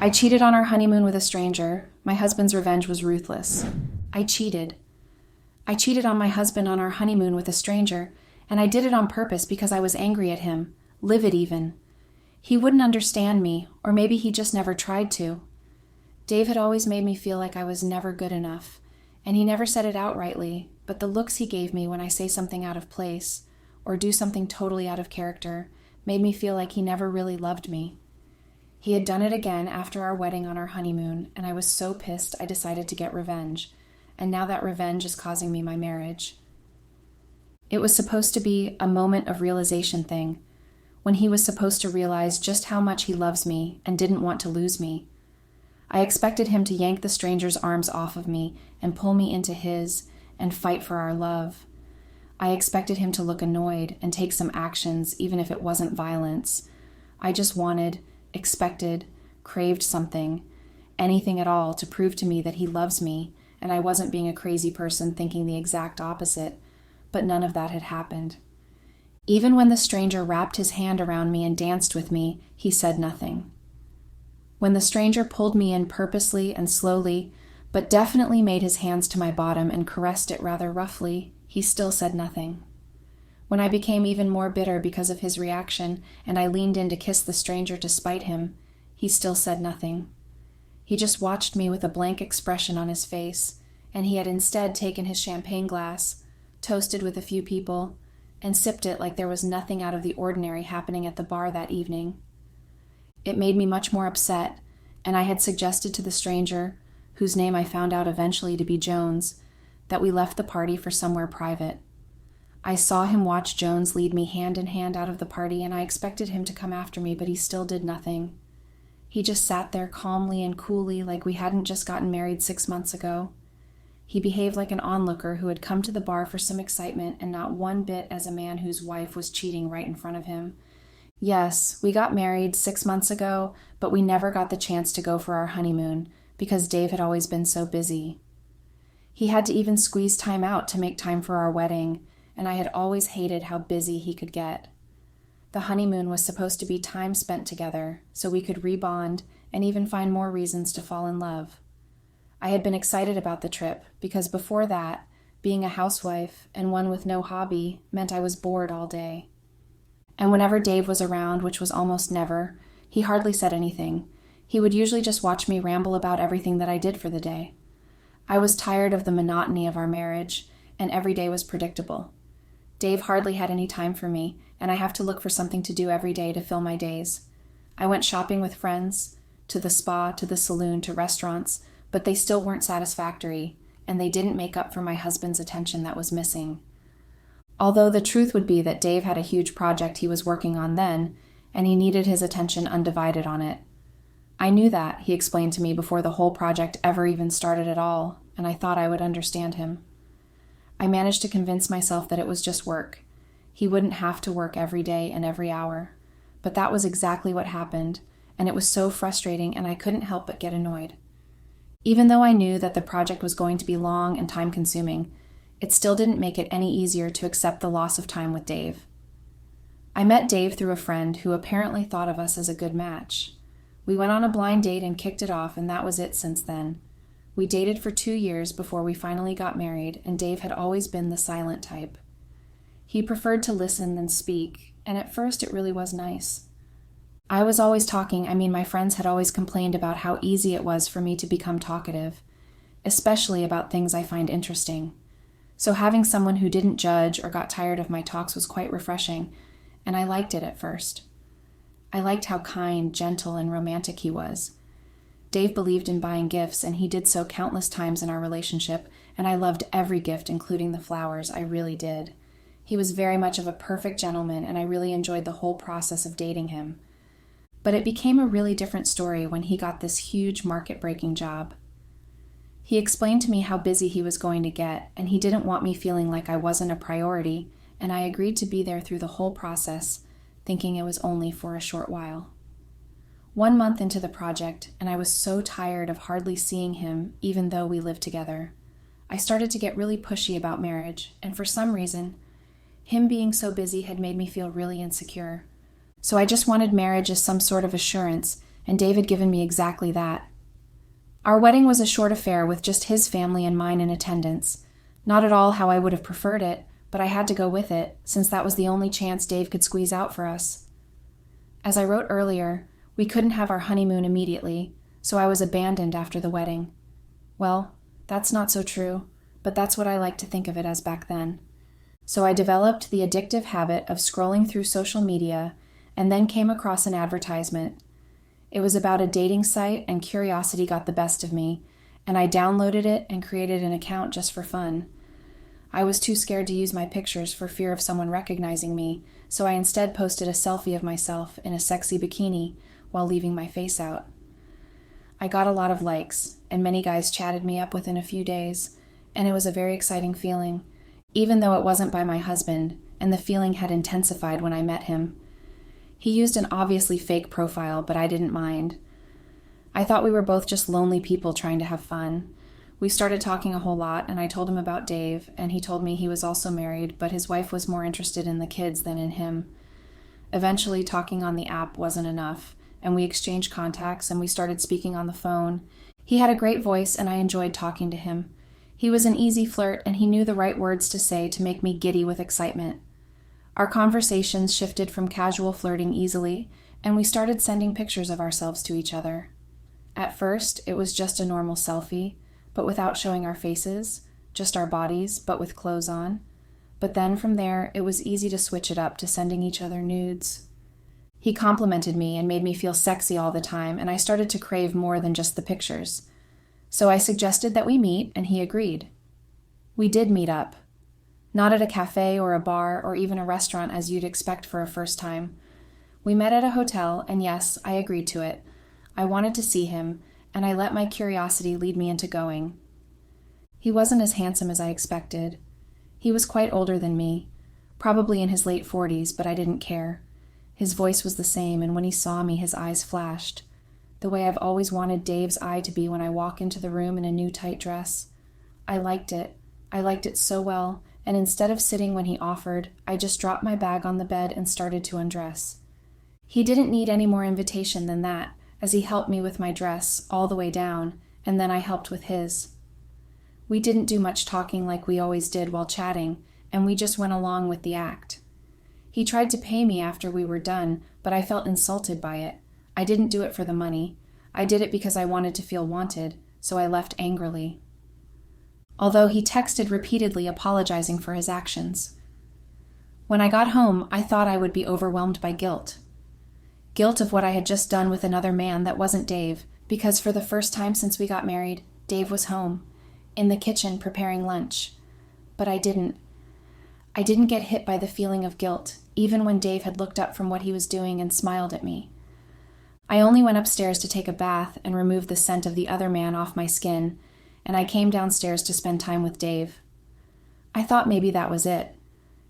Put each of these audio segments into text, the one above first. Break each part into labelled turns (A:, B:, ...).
A: I cheated on our honeymoon with a stranger. My husband's revenge was ruthless. I cheated. I cheated on my husband on our honeymoon with a stranger, and I did it on purpose because I was angry at him, livid even. He wouldn't understand me, or maybe he just never tried to. Dave had always made me feel like I was never good enough, and he never said it outrightly, but the looks he gave me when I say something out of place, or do something totally out of character, made me feel like he never really loved me. He had done it again after our wedding on our honeymoon, and I was so pissed I decided to get revenge, and now that revenge is causing me my marriage. It was supposed to be a moment of realization thing, when he was supposed to realize just how much he loves me and didn't want to lose me. I expected him to yank the stranger's arms off of me and pull me into his and fight for our love. I expected him to look annoyed and take some actions, even if it wasn't violence. I just wanted, expected, craved something, anything at all to prove to me that he loves me, and I wasn't being a crazy person thinking the exact opposite, but none of that had happened. Even when the stranger wrapped his hand around me and danced with me, he said nothing. When the stranger pulled me in purposely and slowly, but definitely made his hands to my bottom and caressed it rather roughly, he still said nothing. When I became even more bitter because of his reaction and I leaned in to kiss the stranger to spite him, he still said nothing. He just watched me with a blank expression on his face, and he had instead taken his champagne glass, toasted with a few people, and sipped it like there was nothing out of the ordinary happening at the bar that evening. It made me much more upset, and I had suggested to the stranger, whose name I found out eventually to be Jones, that we left the party for somewhere private. I saw him watch Jones lead me hand in hand out of the party, and I expected him to come after me, but he still did nothing. He just sat there calmly and coolly like we hadn't just gotten married 6 months ago. He behaved like an onlooker who had come to the bar for some excitement and not one bit as a man whose wife was cheating right in front of him. Yes, we got married 6 months ago, but we never got the chance to go for our honeymoon because Dave had always been so busy. He had to even squeeze time out to make time for our wedding, and I had always hated how busy he could get. The honeymoon was supposed to be time spent together so we could rebond and even find more reasons to fall in love. I had been excited about the trip because before that, being a housewife and one with no hobby meant I was bored all day. And whenever Dave was around, which was almost never, he hardly said anything. He would usually just watch me ramble about everything that I did for the day. I was tired of the monotony of our marriage, and every day was predictable. Dave hardly had any time for me, and I have to look for something to do every day to fill my days. I went shopping with friends, to the spa, to the saloon, to restaurants, but they still weren't satisfactory, and they didn't make up for my husband's attention that was missing. Although the truth would be that Dave had a huge project he was working on then, and he needed his attention undivided on it. I knew that, he explained to me before the whole project ever even started at all, and I thought I would understand him. I managed to convince myself that it was just work. He wouldn't have to work every day and every hour. But that was exactly what happened, and it was so frustrating and I couldn't help but get annoyed. Even though I knew that the project was going to be long and time-consuming, it still didn't make it any easier to accept the loss of time with Dave. I met Dave through a friend who apparently thought of us as a good match. We went on a blind date and kicked it off, and that was it since then. We dated for 2 years before we finally got married, and Dave had always been the silent type. He preferred to listen than speak, and at first it really was nice. I was always talking. My friends had always complained about how easy it was for me to become talkative, especially about things I find interesting. So having someone who didn't judge or got tired of my talks was quite refreshing, and I liked it at first. I liked how kind, gentle, and romantic he was. Dave believed in buying gifts, and he did so countless times in our relationship, and I loved every gift, including the flowers. I really did. He was very much of a perfect gentleman, and I really enjoyed the whole process of dating him. But it became a really different story when he got this huge market-breaking job. He explained to me how busy he was going to get, and he didn't want me feeling like I wasn't a priority, and I agreed to be there through the whole process, thinking it was only for a short while. 1 month into the project, and I was so tired of hardly seeing him, even though we lived together. I started to get really pushy about marriage, and for some reason, him being so busy had made me feel really insecure. So I just wanted marriage as some sort of assurance, and Dave had given me exactly that. Our wedding was a short affair with just his family and mine in attendance. Not at all how I would have preferred it, but I had to go with it, since that was the only chance Dave could squeeze out for us. As I wrote earlier, we couldn't have our honeymoon immediately, so I was abandoned after the wedding. Well, that's not so true, but that's what I like to think of it as back then. So I developed the addictive habit of scrolling through social media and then came across an advertisement. It was about a dating site, and curiosity got the best of me, and I downloaded it and created an account just for fun. I was too scared to use my pictures for fear of someone recognizing me, so I instead posted a selfie of myself in a sexy bikini while leaving my face out. I got a lot of likes, and many guys chatted me up within a few days, and it was a very exciting feeling, even though it wasn't by my husband, and the feeling had intensified when I met him. He used an obviously fake profile, but I didn't mind. I thought we were both just lonely people trying to have fun. We started talking a whole lot, and I told him about Dave, and he told me he was also married, but his wife was more interested in the kids than in him. Eventually, talking on the app wasn't enough, and we exchanged contacts, and we started speaking on the phone. He had a great voice, and I enjoyed talking to him. He was an easy flirt, and he knew the right words to say to make me giddy with excitement. Our conversations shifted from casual flirting easily, and we started sending pictures of ourselves to each other. At first, it was just a normal selfie, but without showing our faces, just our bodies, but with clothes on. But then from there, it was easy to switch it up to sending each other nudes. He complimented me and made me feel sexy all the time, and I started to crave more than just the pictures. So I suggested that we meet, and he agreed. We did meet up. Not at a cafe or a bar or even a restaurant as you'd expect for a first time. We met at a hotel, and yes, I agreed to it. I wanted to see him, and I let my curiosity lead me into going. He wasn't as handsome as I expected. He was quite older than me, probably in his late 40s, but I didn't care. His voice was the same, and when he saw me, his eyes flashed, the way I've always wanted Dave's eye to be when I walk into the room in a new tight dress. I liked it. I liked it so well, and instead of sitting when he offered, I just dropped my bag on the bed and started to undress. He didn't need any more invitation than that, as he helped me with my dress all the way down, and then I helped with his. We didn't do much talking like we always did while chatting, and we just went along with the act. He tried to pay me after we were done, but I felt insulted by it. I didn't do it for the money. I did it because I wanted to feel wanted, so I left angrily. Although he texted repeatedly apologizing for his actions. When I got home, I thought I would be overwhelmed by guilt. Guilt of what I had just done with another man that wasn't Dave, because for the first time since we got married, Dave was home, in the kitchen preparing lunch. But I didn't. I didn't get hit by the feeling of guilt, even when Dave had looked up from what he was doing and smiled at me. I only went upstairs to take a bath and remove the scent of the other man off my skin, and I came downstairs to spend time with Dave. I thought maybe that was it.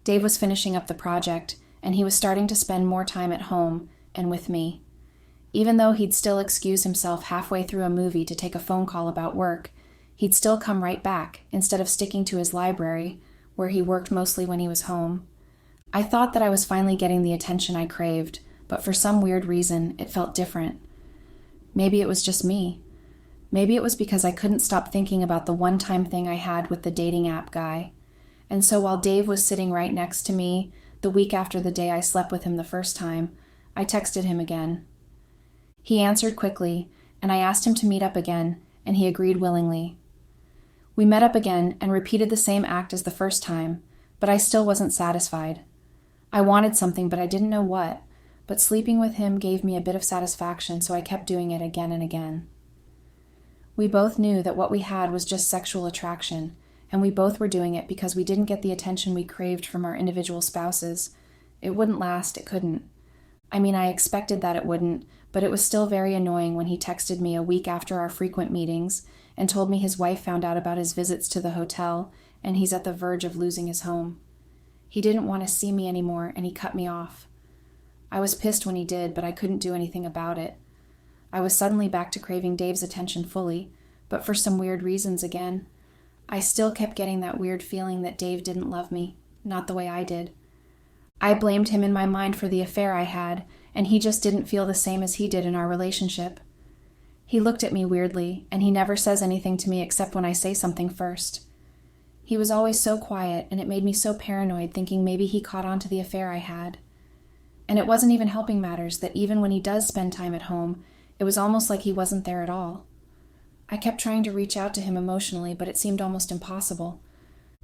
A: Dave was finishing up the project, and he was starting to spend more time at home and with me. Even though he'd still excuse himself halfway through a movie to take a phone call about work, he'd still come right back instead of sticking to his library, where he worked mostly when he was home. I thought that I was finally getting the attention I craved, but for some weird reason, it felt different. Maybe it was just me. Maybe it was because I couldn't stop thinking about the one-time thing I had with the dating app guy. And so while Dave was sitting right next to me, the week after the day I slept with him the first time, I texted him again. He answered quickly, and I asked him to meet up again, and he agreed willingly. We met up again and repeated the same act as the first time, but I still wasn't satisfied. I wanted something, but I didn't know what, but sleeping with him gave me a bit of satisfaction, so I kept doing it again and again. We both knew that what we had was just sexual attraction, and we both were doing it because we didn't get the attention we craved from our individual spouses. It wouldn't last, it couldn't. I mean, I expected that it wouldn't, but it was still very annoying when he texted me a week after our frequent meetings and told me his wife found out about his visits to the hotel and he's at the verge of losing his home. He didn't want to see me anymore, and he cut me off. I was pissed when he did, but I couldn't do anything about it. I was suddenly back to craving Dave's attention fully, but for some weird reasons again. I still kept getting that weird feeling that Dave didn't love me, not the way I did. I blamed him in my mind for the affair I had, and he just didn't feel the same as he did in our relationship. He looked at me weirdly, and he never says anything to me except when I say something first. He was always so quiet, and it made me so paranoid, thinking maybe he caught on to the affair I had. And it wasn't even helping matters that even when he does spend time at home, it was almost like he wasn't there at all. I kept trying to reach out to him emotionally, but it seemed almost impossible.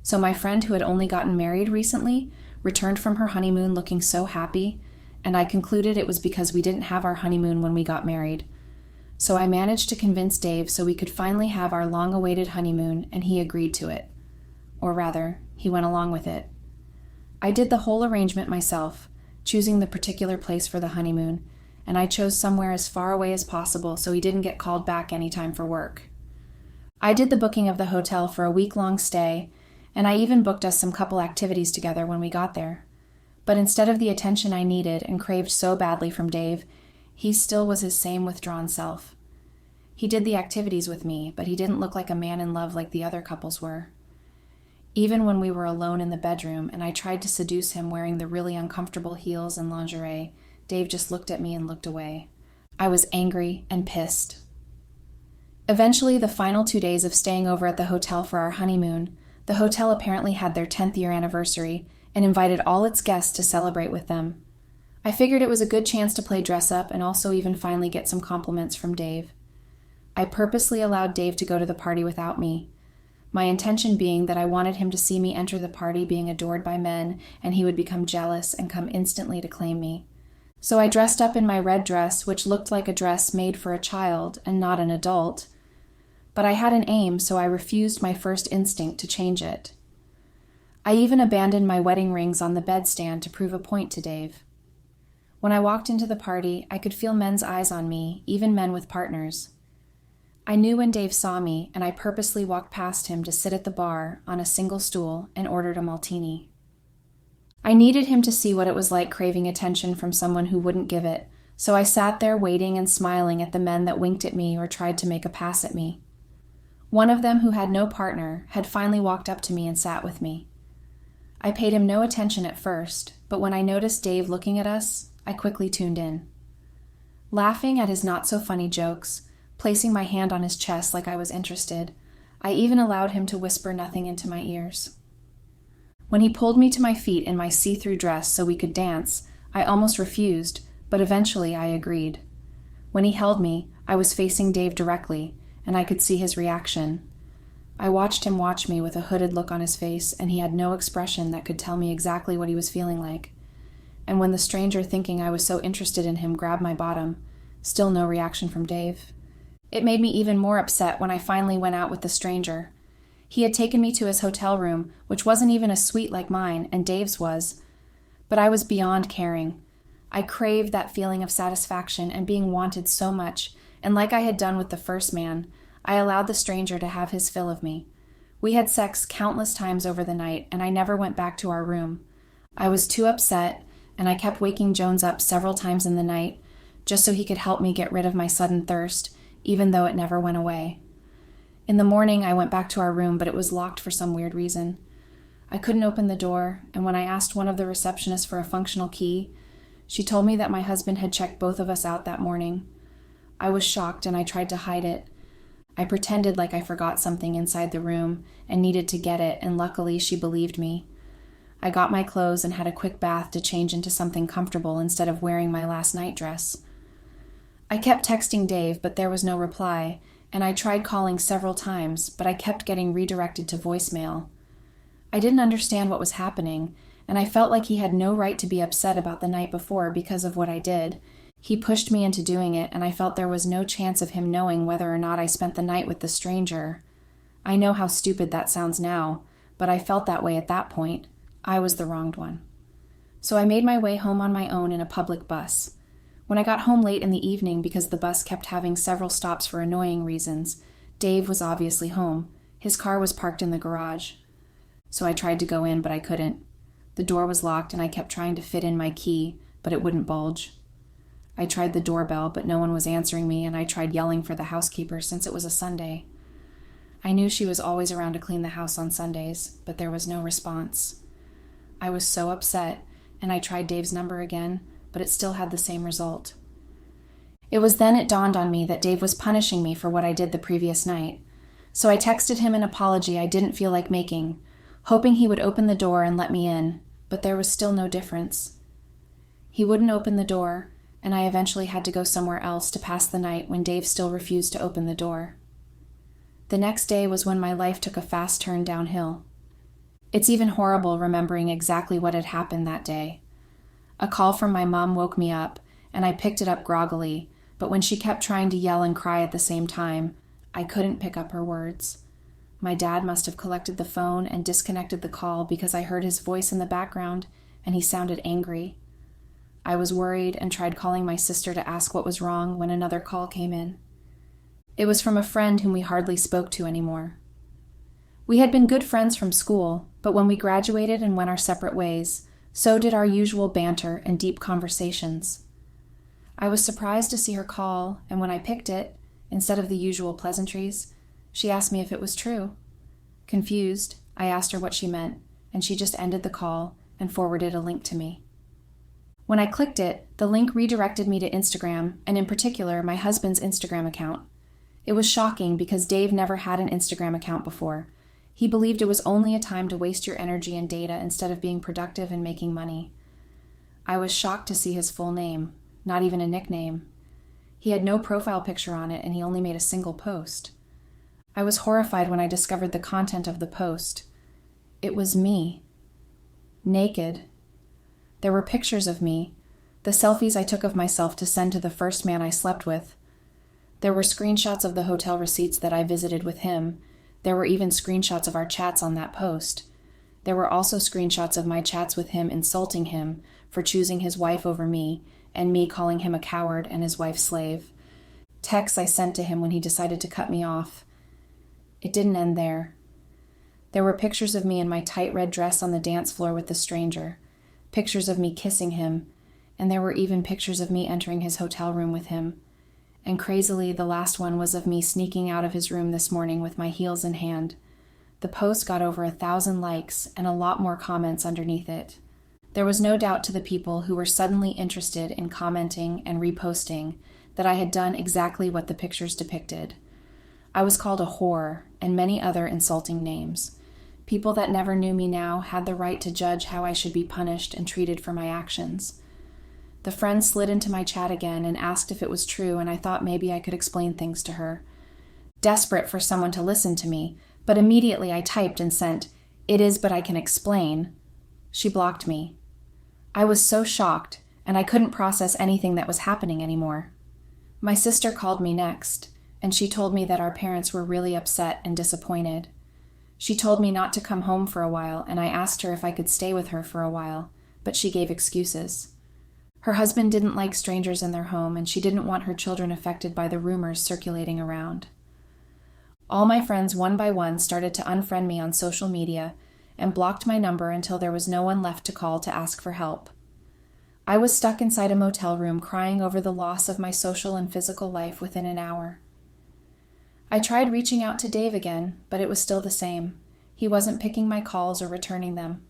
A: So my friend, who had only gotten married recently, returned from her honeymoon looking so happy, and I concluded it was because we didn't have our honeymoon when we got married. So I managed to convince Dave so we could finally have our long-awaited honeymoon, and he agreed to it. Or rather, he went along with it. I did the whole arrangement myself, choosing the particular place for the honeymoon, and I chose somewhere as far away as possible so he didn't get called back anytime for work. I did the booking of the hotel for a week-long stay, and I even booked us some couple activities together when we got there. But instead of the attention I needed and craved so badly from Dave, he still was his same withdrawn self. He did the activities with me, but he didn't look like a man in love like the other couples were. Even when we were alone in the bedroom and I tried to seduce him wearing the really uncomfortable heels and lingerie, Dave just looked at me and looked away. I was angry and pissed. Eventually, the final 2 days of staying over at the hotel for our honeymoon, the hotel apparently had their 10th year anniversary and invited all its guests to celebrate with them. I figured it was a good chance to play dress up and also even finally get some compliments from Dave. I purposely allowed Dave to go to the party without me, my intention being that I wanted him to see me enter the party being adored by men, and he would become jealous and come instantly to claim me. So I dressed up in my red dress, which looked like a dress made for a child and not an adult. But I had an aim, so I refused my first instinct to change it. I even abandoned my wedding rings on the bedstand to prove a point to Dave. When I walked into the party, I could feel men's eyes on me, even men with partners. I knew when Dave saw me, and I purposely walked past him to sit at the bar on a single stool and ordered a martini. I needed him to see what it was like craving attention from someone who wouldn't give it, so I sat there waiting and smiling at the men that winked at me or tried to make a pass at me. One of them, who had no partner, had finally walked up to me and sat with me. I paid him no attention at first, but when I noticed Dave looking at us, I quickly tuned in. Laughing at his not-so-funny jokes, placing my hand on his chest like I was interested, I even allowed him to whisper nothing into my ears. When he pulled me to my feet in my see-through dress so we could dance, I almost refused, but eventually I agreed. When he held me, I was facing Dave directly, and I could see his reaction. I watched him watch me with a hooded look on his face, and he had no expression that could tell me exactly what he was feeling like. And when the stranger, thinking I was so interested in him, grabbed my bottom, still no reaction from Dave. It made me even more upset when I finally went out with the stranger. He had taken me to his hotel room, which wasn't even a suite like mine, and Dave's was. But I was beyond caring. I craved that feeling of satisfaction and being wanted so much, and like I had done with the first man, I allowed the stranger to have his fill of me. We had sex countless times over the night, and I never went back to our room. I was too upset, and I kept waking Jones up several times in the night, just so he could help me get rid of my sudden thirst, even though it never went away. In the morning, I went back to our room, but it was locked for some weird reason. I couldn't open the door, and when I asked one of the receptionists for a functional key, she told me that my husband had checked both of us out that morning. I was shocked, and I tried to hide it. I pretended like I forgot something inside the room and needed to get it, and luckily she believed me. I got my clothes and had a quick bath to change into something comfortable instead of wearing my last night dress. I kept texting Dave, but there was no reply, and I tried calling several times, but I kept getting redirected to voicemail. I didn't understand what was happening, and I felt like he had no right to be upset about the night before because of what I did. He pushed me into doing it, and I felt there was no chance of him knowing whether or not I spent the night with the stranger. I know how stupid that sounds now, but I felt that way at that point. I was the wronged one. So I made my way home on my own in a public bus. When I got home late in the evening because the bus kept having several stops for annoying reasons, Dave was obviously home. His car was parked in the garage. So I tried to go in, but I couldn't. The door was locked, and I kept trying to fit in my key, but it wouldn't bulge. I tried the doorbell, but no one was answering me, and I tried yelling for the housekeeper since it was a Sunday. I knew she was always around to clean the house on Sundays, but there was no response. I was so upset, and I tried Dave's number again, but it still had the same result. It was then it dawned on me that Dave was punishing me for what I did the previous night. So I texted him an apology I didn't feel like making, hoping he would open the door and let me in, but there was still no difference. He wouldn't open the door, and I eventually had to go somewhere else to pass the night when Dave still refused to open the door. The next day was when my life took a fast turn downhill. It's even horrible remembering exactly what had happened that day. A call from my mom woke me up, and I picked it up groggily, but when she kept trying to yell and cry at the same time, I couldn't pick up her words. My dad must have collected the phone and disconnected the call because I heard his voice in the background, and he sounded angry. I was worried and tried calling my sister to ask what was wrong when another call came in. It was from a friend whom we hardly spoke to anymore. We had been good friends from school, but when we graduated and went our separate ways, so did our usual banter and deep conversations. I was surprised to see her call, and when I picked it, instead of the usual pleasantries, she asked me if it was true. Confused, I asked her what she meant, and she just ended the call and forwarded a link to me. When I clicked it, the link redirected me to Instagram, and in particular, my husband's Instagram account. It was shocking because Dave never had an Instagram account before. He believed it was only a time to waste your energy and data instead of being productive and making money. I was shocked to see his full name, not even a nickname. He had no profile picture on it, and he only made a single post. I was horrified when I discovered the content of the post. It was me. Naked. There were pictures of me, the selfies I took of myself to send to the first man I slept with. There were screenshots of the hotel receipts that I visited with him. There were even screenshots of our chats on that post. There were also screenshots of my chats with him insulting him for choosing his wife over me, and me calling him a coward and his wife's slave. Texts I sent to him when he decided to cut me off. It didn't end there. There were pictures of me in my tight red dress on the dance floor with the stranger, pictures of me kissing him, and there were even pictures of me entering his hotel room with him. And crazily, the last one was of me sneaking out of his room this morning with my heels in hand. The post got over 1,000 likes and a lot more comments underneath it. There was no doubt to the people who were suddenly interested in commenting and reposting that I had done exactly what the pictures depicted. I was called a whore and many other insulting names. People that never knew me now had the right to judge how I should be punished and treated for my actions. The friend slid into my chat again and asked if it was true, and I thought maybe I could explain things to her. Desperate for someone to listen to me, but immediately I typed and sent, "It is, but I can explain." She blocked me. I was so shocked, and I couldn't process anything that was happening anymore. My sister called me next, and she told me that our parents were really upset and disappointed. She told me not to come home for a while, and I asked her if I could stay with her for a while, but she gave excuses. Her husband didn't like strangers in their home, and she didn't want her children affected by the rumors circulating around. All my friends, one by one, started to unfriend me on social media and blocked my number until there was no one left to call to ask for help. I was stuck inside a motel room crying over the loss of my social and physical life within an hour. I tried reaching out to Dave again, but it was still the same. He wasn't picking my calls or returning them.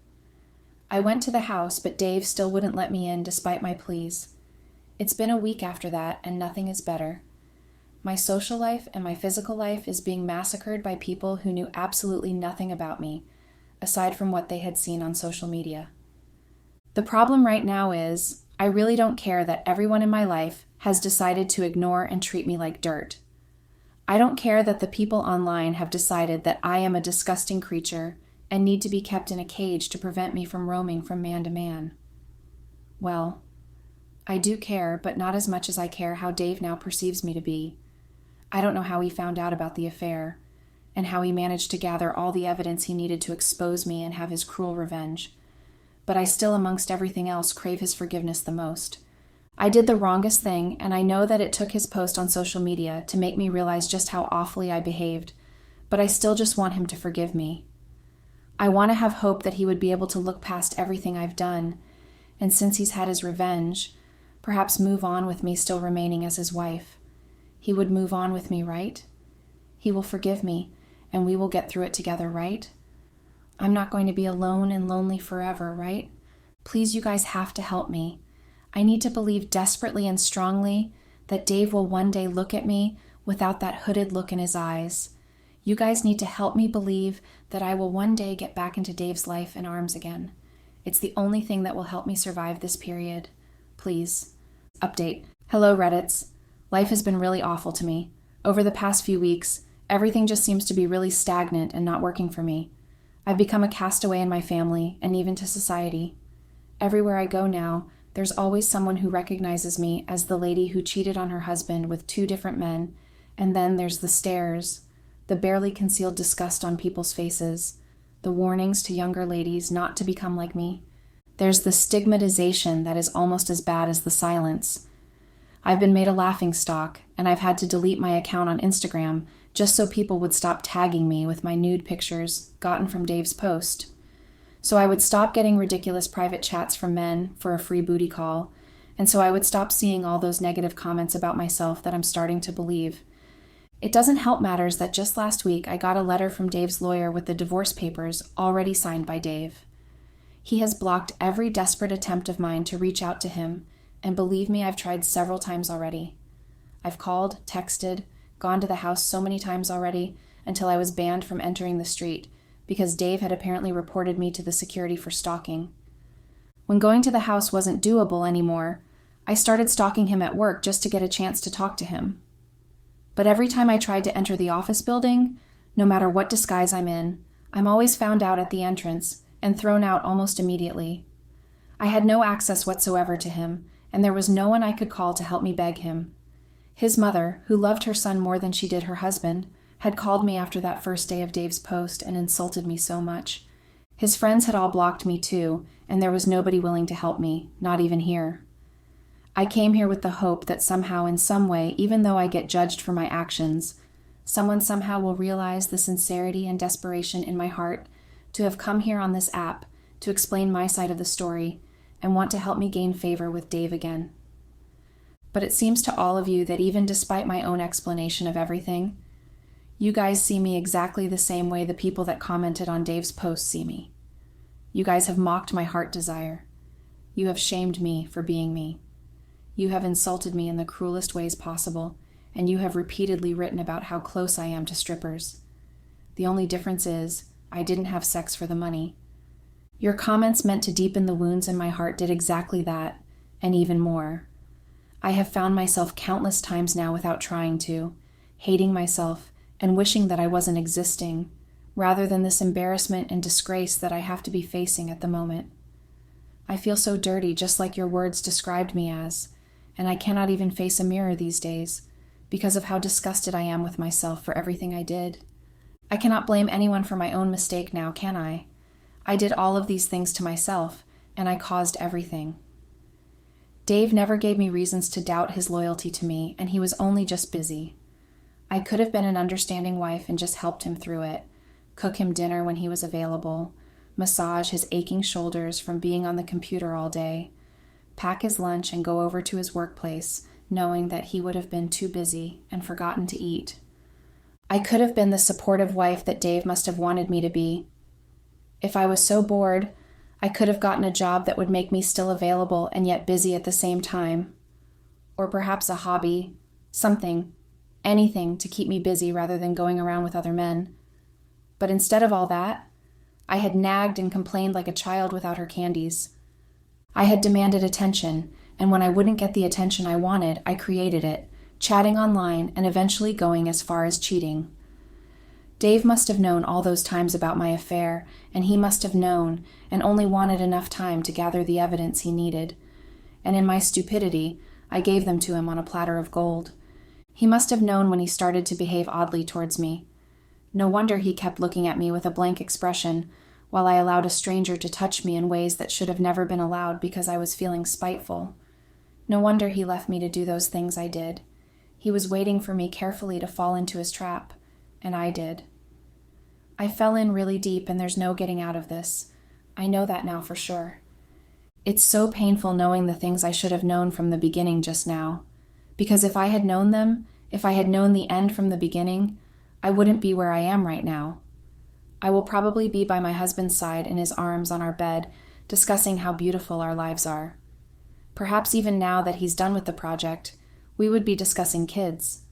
A: I went to the house, but Dave still wouldn't let me in despite my pleas. It's been a week after that, and nothing is better. My social life and my physical life is being massacred by people who knew absolutely nothing about me, aside from what they had seen on social media. The problem right now is, I really don't care that everyone in my life has decided to ignore and treat me like dirt. I don't care that the people online have decided that I am a disgusting creature and need to be kept in a cage to prevent me from roaming from man to man. Well, I do care, but not as much as I care how Dave now perceives me to be. I don't know how he found out about the affair, and how he managed to gather all the evidence he needed to expose me and have his cruel revenge. But I still, amongst everything else, crave his forgiveness the most. I did the wrongest thing, and I know that it took his post on social media to make me realize just how awfully I behaved, but I still just want him to forgive me. I want to have hope that he would be able to look past everything I've done, and since he's had his revenge, perhaps move on with me still remaining as his wife. He would move on with me, right? He will forgive me, and we will get through it together, right? I'm not going to be alone and lonely forever, right? Please, you guys have to help me. I need to believe desperately and strongly that Dave will one day look at me without that hooded look in his eyes. You guys need to help me believe that I will one day get back into Dave's life and arms again. It's the only thing that will help me survive this period. Please. Update. Hello, Reddits. Life has been really awful to me. Over the past few weeks, everything just seems to be really stagnant and not working for me. I've become a castaway in my family and even to society. Everywhere I go now, there's always someone who recognizes me as the lady who cheated on her husband with 2 different men, and then there's the stares, the barely concealed disgust on people's faces, the warnings to younger ladies not to become like me. There's the stigmatization that is almost as bad as the silence. I've been made a laughingstock, and I've had to delete my account on Instagram just so people would stop tagging me with my nude pictures gotten from Dave's post. So I would stop getting ridiculous private chats from men for a free booty call, and so I would stop seeing all those negative comments about myself that I'm starting to believe. It doesn't help matters that just last week I got a letter from Dave's lawyer with the divorce papers already signed by Dave. He has blocked every desperate attempt of mine to reach out to him, and believe me, I've tried several times already. I've called, texted, gone to the house so many times already until I was banned from entering the street because Dave had apparently reported me to the security for stalking. When going to the house wasn't doable anymore, I started stalking him at work just to get a chance to talk to him. But every time I tried to enter the office building, no matter what disguise I'm in, I'm always found out at the entrance and thrown out almost immediately. I had no access whatsoever to him, and there was no one I could call to help me beg him. His mother, who loved her son more than she did her husband, had called me after that first day of Dave's post and insulted me so much. His friends had all blocked me too, and there was nobody willing to help me, not even here. I came here with the hope that somehow, in some way, even though I get judged for my actions, someone somehow will realize the sincerity and desperation in my heart to have come here on this app to explain my side of the story and want to help me gain favor with Dave again. But it seems to all of you that even despite my own explanation of everything, you guys see me exactly the same way the people that commented on Dave's post see me. You guys have mocked my heart desire. You have shamed me for being me. You have insulted me in the cruelest ways possible, and you have repeatedly written about how close I am to strippers. The only difference is, I didn't have sex for the money. Your comments meant to deepen the wounds in my heart did exactly that, and even more. I have found myself countless times now without trying to, hating myself and wishing that I wasn't existing, rather than this embarrassment and disgrace that I have to be facing at the moment. I feel so dirty, just like your words described me as, and I cannot even face a mirror these days, because of how disgusted I am with myself for everything I did. I cannot blame anyone for my own mistake now, can I? I did all of these things to myself, and I caused everything. Dave never gave me reasons to doubt his loyalty to me, and he was only just busy. I could have been an understanding wife and just helped him through it, cook him dinner when he was available, massage his aching shoulders from being on the computer all day, pack his lunch and go over to his workplace, knowing that he would have been too busy and forgotten to eat. I could have been the supportive wife that Dave must have wanted me to be. If I was so bored, I could have gotten a job that would make me still available and yet busy at the same time. Or perhaps a hobby, something, anything to keep me busy rather than going around with other men. But instead of all that, I had nagged and complained like a child without her candies. I had demanded attention, and when I wouldn't get the attention I wanted, I created it, chatting online and eventually going as far as cheating. Dave must have known all those times about my affair, and he must have known and only wanted enough time to gather the evidence he needed. And in my stupidity, I gave them to him on a platter of gold. He must have known when he started to behave oddly towards me. No wonder he kept looking at me with a blank expression, while I allowed a stranger to touch me in ways that should have never been allowed because I was feeling spiteful. No wonder he left me to do those things I did. He was waiting for me carefully to fall into his trap, and I did. I fell in really deep, and there's no getting out of this. I know that now for sure. It's so painful knowing the things I should have known from the beginning just now. Because if I had known them, if I had known the end from the beginning, I wouldn't be where I am right now. I will probably be by my husband's side in his arms on our bed, discussing how beautiful our lives are. Perhaps even now that he's done with the project, we would be discussing kids.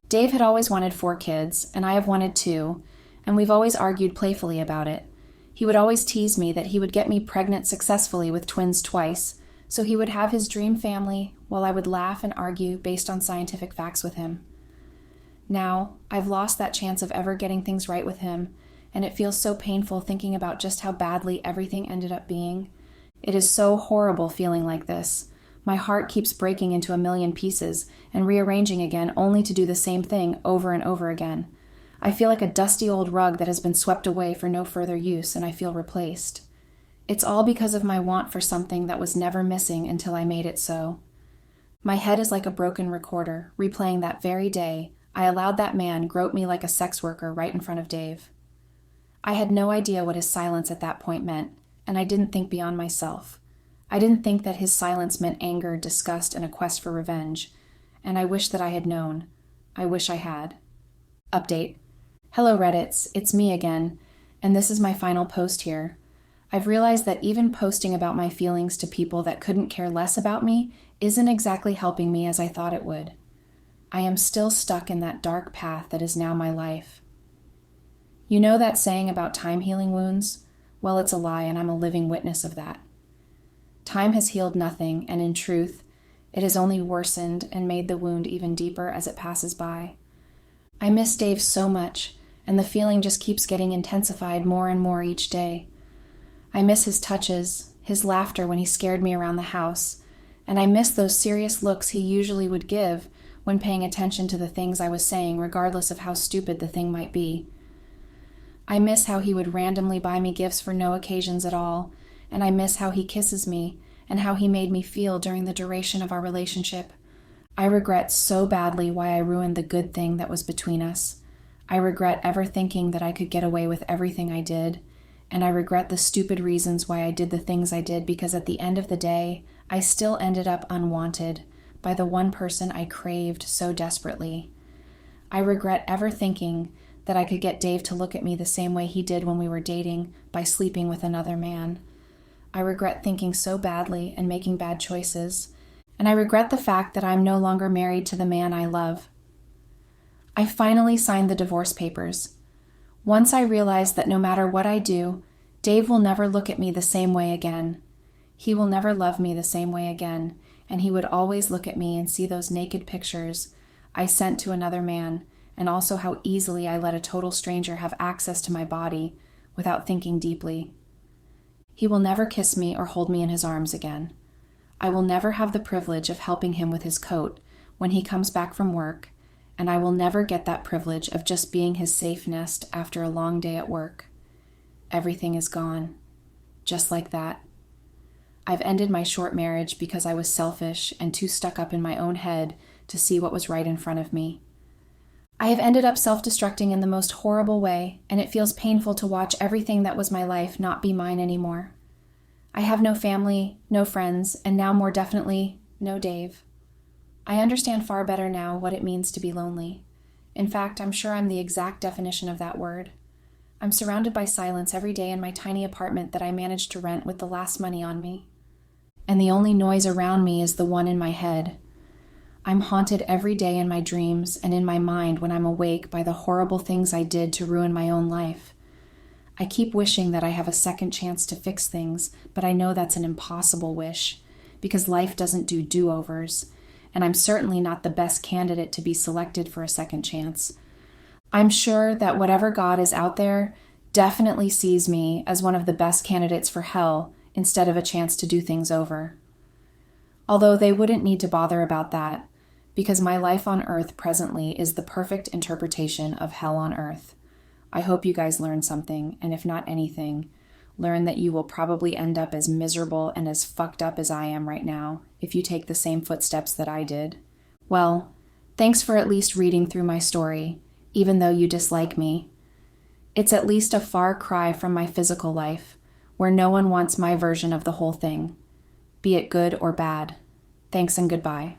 A: Dave had always wanted 4 kids, and I have wanted 2, and we've always argued playfully about it. He would always tease me that he would get me pregnant successfully with twins twice, so he would have his dream family, while I would laugh and argue based on scientific facts with him. Now, I've lost that chance of ever getting things right with him, and it feels so painful thinking about just how badly everything ended up being. It is so horrible feeling like this. My heart keeps breaking into a million pieces and rearranging again only to do the same thing over and over again. I feel like a dusty old rug that has been swept away for no further use, and I feel replaced. It's all because of my want for something that was never missing until I made it so. My head is like a broken recorder, replaying that very day I allowed that man grope me like a sex worker right in front of Dave. I had no idea what his silence at that point meant, and I didn't think beyond myself. I didn't think that his silence meant anger, disgust, and a quest for revenge, and I wish that I had known. I wish I had. Update. Hello Reddits, it's me again, and this is my final post here. I've realized that even posting about my feelings to people that couldn't care less about me isn't exactly helping me as I thought it would. I am still stuck in that dark path that is now my life. You know that saying about time healing wounds? Well, it's a lie, and I'm a living witness of that. Time has healed nothing, and in truth, it has only worsened and made the wound even deeper as it passes by. I miss Dave so much, and the feeling just keeps getting intensified more and more each day. I miss his touches, his laughter when he scared me around the house, and I miss those serious looks he usually would give when paying attention to the things I was saying, regardless of how stupid the thing might be. I miss how he would randomly buy me gifts for no occasions at all, and I miss how he kisses me and how he made me feel during the duration of our relationship. I regret so badly why I ruined the good thing that was between us. I regret ever thinking that I could get away with everything I did, and I regret the stupid reasons why I did the things I did, because at the end of the day, I still ended up unwanted by the one person I craved so desperately. I regret ever thinking that I could get Dave to look at me the same way he did when we were dating, by sleeping with another man. I regret thinking so badly and making bad choices, and I regret the fact that I'm no longer married to the man I love. I finally signed the divorce papers. Once I realized that no matter what I do, Dave will never look at me the same way again. He will never love me the same way again, and he would always look at me and see those naked pictures I sent to another man, and also how easily I let a total stranger have access to my body without thinking deeply. He will never kiss me or hold me in his arms again. I will never have the privilege of helping him with his coat when he comes back from work, and I will never get that privilege of just being his safe nest after a long day at work. Everything is gone. Just like that. I've ended my short marriage because I was selfish and too stuck up in my own head to see what was right in front of me. I have ended up self-destructing in the most horrible way, and it feels painful to watch everything that was my life not be mine anymore. I have no family, no friends, and now more definitely, no Dave. I understand far better now what it means to be lonely. In fact, I'm sure I'm the exact definition of that word. I'm surrounded by silence every day in my tiny apartment that I managed to rent with the last money on me. And the only noise around me is the one in my head. I'm haunted every day in my dreams and in my mind when I'm awake by the horrible things I did to ruin my own life. I keep wishing that I have a second chance to fix things, but I know that's an impossible wish, because life doesn't do do-overs, and I'm certainly not the best candidate to be selected for a second chance. I'm sure that whatever God is out there definitely sees me as one of the best candidates for hell instead of a chance to do things over. Although they wouldn't need to bother about that, because my life on earth presently is the perfect interpretation of hell on earth. I hope you guys learned something, and if not anything, learn that you will probably end up as miserable and as fucked up as I am right now if you take the same footsteps that I did. Well, thanks for at least reading through my story, even though you dislike me. It's at least a far cry from my physical life, where no one wants my version of the whole thing, be it good or bad. Thanks and goodbye.